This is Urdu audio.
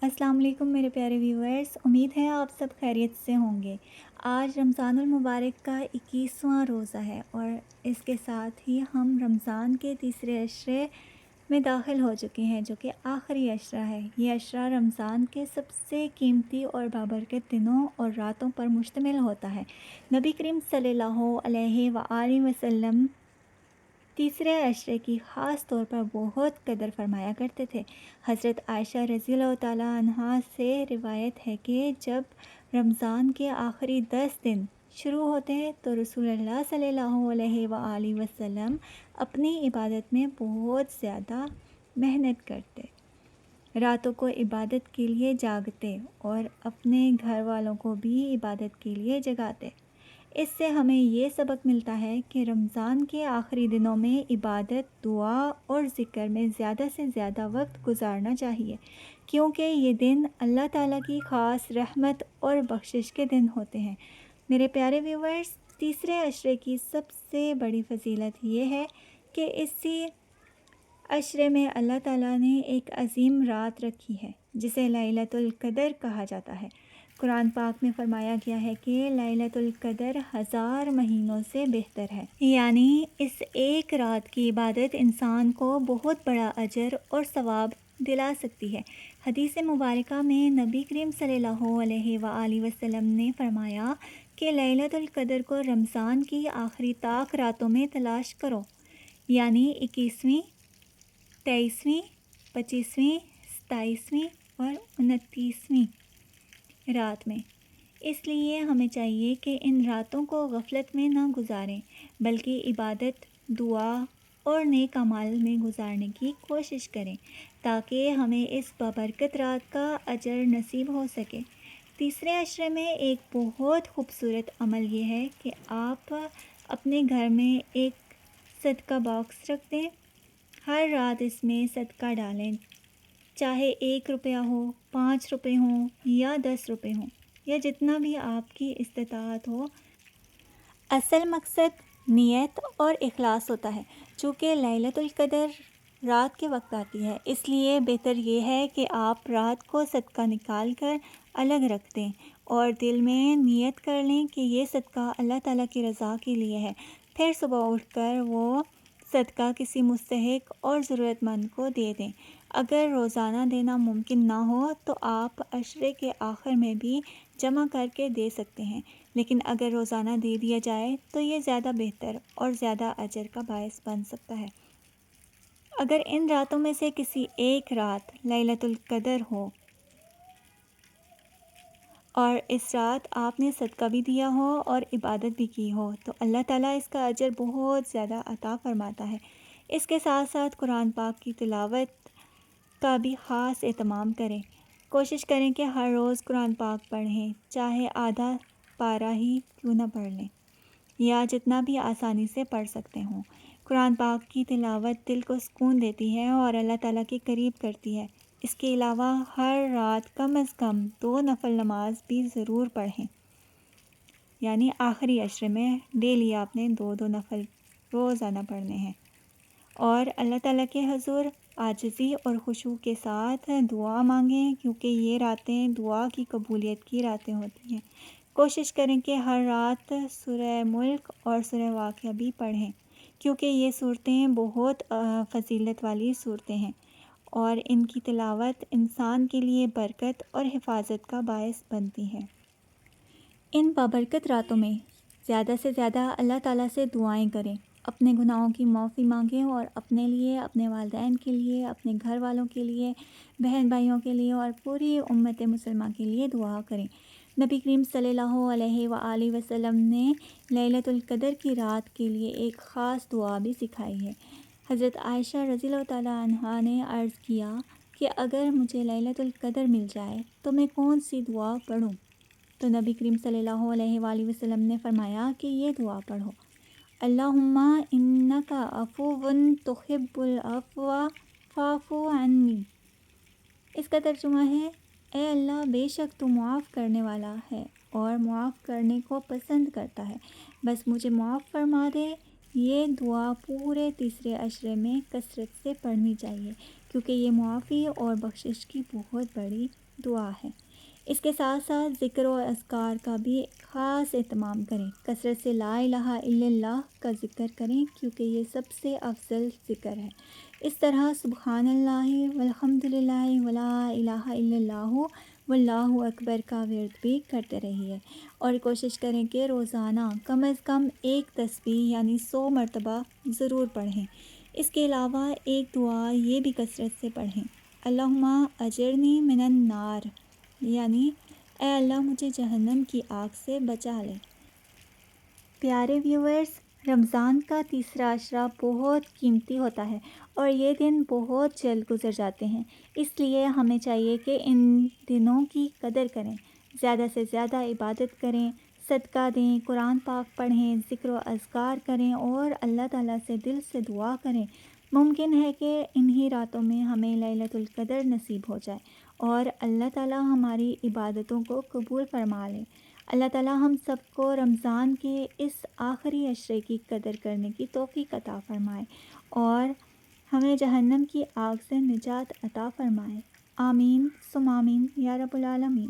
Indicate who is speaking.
Speaker 1: السلام علیکم میرے پیارے ویورز، امید ہے آپ سب خیریت سے ہوں گے۔ آج رمضان المبارک کا 21واں روزہ ہے اور اس کے ساتھ ہی ہم رمضان کے تیسرے عشرے میں داخل ہو چکے ہیں، جو کہ آخری عشرہ ہے۔ یہ عشرہ رمضان کے سب سے قیمتی اور بابرکت دنوں اور راتوں پر مشتمل ہوتا ہے۔ نبی کریم صلی اللہ علیہ وآلہ وسلم تیسرے عشرے کی خاص طور پر بہت قدر فرمایا کرتے تھے۔ حضرت عائشہ رضی اللہ تعالیٰ عنہا سے روایت ہے کہ جب رمضان کے آخری 10 دن شروع ہوتے ہیں تو رسول اللہ صلی اللہ علیہ وآلہ وسلم اپنی عبادت میں بہت زیادہ محنت کرتے، راتوں کو عبادت کے لیے جاگتے اور اپنے گھر والوں کو بھی عبادت کے لیے جگاتے۔ اس سے ہمیں یہ سبق ملتا ہے کہ رمضان کے آخری دنوں میں عبادت، دعا اور ذکر میں زیادہ سے زیادہ وقت گزارنا چاہیے، کیونکہ یہ دن اللہ تعالیٰ کی خاص رحمت اور بخشش کے دن ہوتے ہیں۔ میرے پیارے ویورز، تیسرے عشرے کی سب سے بڑی فضیلت یہ ہے کہ اسی عشرے میں اللہ تعالیٰ نے ایک عظیم رات رکھی ہے جسے لیلۃ القدر کہا جاتا ہے۔ قرآن پاک میں فرمایا گیا ہے کہ لیلۃ القدر 1000 مہینوں سے بہتر ہے، یعنی اس ایک رات کی عبادت انسان کو بہت بڑا اجر اور ثواب دلا سکتی ہے۔ حدیث مبارکہ میں نبی کریم صلی اللہ علیہ وآلہ وسلم نے فرمایا کہ لیلۃ القدر کو رمضان کی آخری طاق راتوں میں تلاش کرو، یعنی 21ویں، 23ویں، 25ویں، 27ویں اور 29ویں رات میں۔ اس لیے ہمیں چاہیے کہ ان راتوں کو غفلت میں نہ گزاریں، بلکہ عبادت، دعا اور نیک اعمال میں گزارنے کی کوشش کریں تاکہ ہمیں اس بابرکت رات کا اجر نصیب ہو سکے۔ تیسرے عشرے میں ایک بہت خوبصورت عمل یہ ہے کہ آپ اپنے گھر میں ایک صدقہ باکس رکھ دیں۔ ہر رات اس میں صدقہ ڈالیں، چاہے 1 روپیہ ہو، 5 روپے ہوں یا 10 روپے ہوں، یا جتنا بھی آپ کی استطاعت ہو۔ اصل مقصد نیت اور اخلاص ہوتا ہے۔ چونکہ لیلۃ القدر رات کے وقت آتی ہے، اس لیے بہتر یہ ہے کہ آپ رات کو صدقہ نکال کر الگ رکھ دیں اور دل میں نیت کر لیں کہ یہ صدقہ اللہ تعالیٰ کی رضا کے لیے ہے۔ پھر صبح اٹھ کر وہ صدقہ کسی مستحق اور ضرورت مند کو دے دیں۔ اگر روزانہ دینا ممکن نہ ہو تو آپ عشرے کے آخر میں بھی جمع کر کے دے سکتے ہیں، لیکن اگر روزانہ دے دیا جائے تو یہ زیادہ بہتر اور زیادہ اجر کا باعث بن سکتا ہے۔ اگر ان راتوں میں سے کسی ایک رات لیلۃ القدر ہو اور اس رات آپ نے صدقہ بھی دیا ہو اور عبادت بھی کی ہو تو اللہ تعالیٰ اس کا اجر بہت زیادہ عطا فرماتا ہے۔ اس کے ساتھ ساتھ قرآن پاک کی تلاوت کا بھی خاص اہتمام کریں۔ کوشش کریں کہ ہر روز قرآن پاک پڑھیں، چاہے آدھا پارہ ہی کیوں نہ پڑھ لیں یا جتنا بھی آسانی سے پڑھ سکتے ہوں۔ قرآن پاک کی تلاوت دل کو سکون دیتی ہے اور اللہ تعالیٰ کے قریب کرتی ہے۔ اس کے علاوہ ہر رات کم از کم 2 نفل نماز بھی ضرور پڑھیں، یعنی آخری عشرے میں ڈیلی آپ نے 2 نفل روزانہ پڑھنے ہیں، اور اللہ تعالیٰ کے حضور عاجزی اور خشوع کے ساتھ دعا مانگیں، کیونکہ یہ راتیں دعا کی قبولیت کی راتیں ہوتی ہیں۔ کوشش کریں کہ ہر رات سورہ ملک اور سورہ واقعہ بھی پڑھیں، کیونکہ یہ صورتیں بہت فضیلت والی صورتیں ہیں اور ان کی تلاوت انسان کے لیے برکت اور حفاظت کا باعث بنتی ہے۔ ان بابرکت راتوں میں زیادہ سے زیادہ اللہ تعالیٰ سے دعائیں کریں، اپنے گناہوں کی معافی مانگیں اور اپنے لیے، اپنے والدین کے لیے، اپنے گھر والوں کے لیے، بہن بھائیوں کے لیے اور پوری امت مسلمہ کے لیے دعا کریں۔ نبی کریم صلی اللہ علیہ وآلہ وسلم نے لیلۃ القدر کی رات کے لیے ایک خاص دعا بھی سکھائی ہے۔ حضرت عائشہ رضی اللہ تعالیٰ عنہا نے عرض کیا کہ اگر مجھے لیلۃ القدر مل جائے تو میں کون سی دعا پڑھوں؟ تو نبی کریم صلی اللہ علیہ وآلہ وسلم نے فرمایا کہ یہ دعا پڑھو: اللہم انک عفو تحب العفو فاعف عنی۔ اس کا ترجمہ ہے: اے اللہ، بے شک تو معاف کرنے والا ہے اور معاف کرنے کو پسند کرتا ہے، بس مجھے معاف فرما دے۔ یہ دعا پورے تیسرے عشرے میں کثرت سے پڑھنی چاہیے، کیونکہ یہ معافی اور بخشش کی بہت بڑی دعا ہے۔ اس کے ساتھ ساتھ ذکر و اذکار کا بھی خاص اہتمام کریں۔ کثرت سے لا الہ الا اللہ کا ذکر کریں کیونکہ یہ سب سے افضل ذکر ہے۔ اس طرح سبحان اللہ والحمد للہ ولا الہ الا اللہ واللہ اکبر کا ورد بھی کرتے رہیے، اور کوشش کریں کہ روزانہ کم از کم ایک تسبیح یعنی 100 مرتبہ ضرور پڑھیں۔ اس کے علاوہ ایک دعا یہ بھی کثرت سے پڑھیں، اللہم اجرنی من النار، یعنی اے اللہ مجھے جہنم کی آگ سے بچا لے۔ پیارے ویورز، رمضان کا تیسرا عشرہ بہت قیمتی ہوتا ہے اور یہ دن بہت جلد گزر جاتے ہیں، اس لیے ہمیں چاہیے کہ ان دنوں کی قدر کریں، زیادہ سے زیادہ عبادت کریں، صدقہ دیں، قرآن پاک پڑھیں، ذکر و اذکار کریں اور اللہ تعالیٰ سے دل سے دعا کریں۔ ممکن ہے کہ انہی راتوں میں ہمیں لیلۃ القدر نصیب ہو جائے اور اللہ تعالیٰ ہماری عبادتوں کو قبول فرما لے۔ اللہ تعالیٰ ہم سب کو رمضان کے اس آخری عشرے کی قدر کرنے کی توفیق عطا فرمائے اور ہمیں جہنم کی آگ سے نجات عطا فرمائے۔ آمین ثم آمین یا رب العالمین۔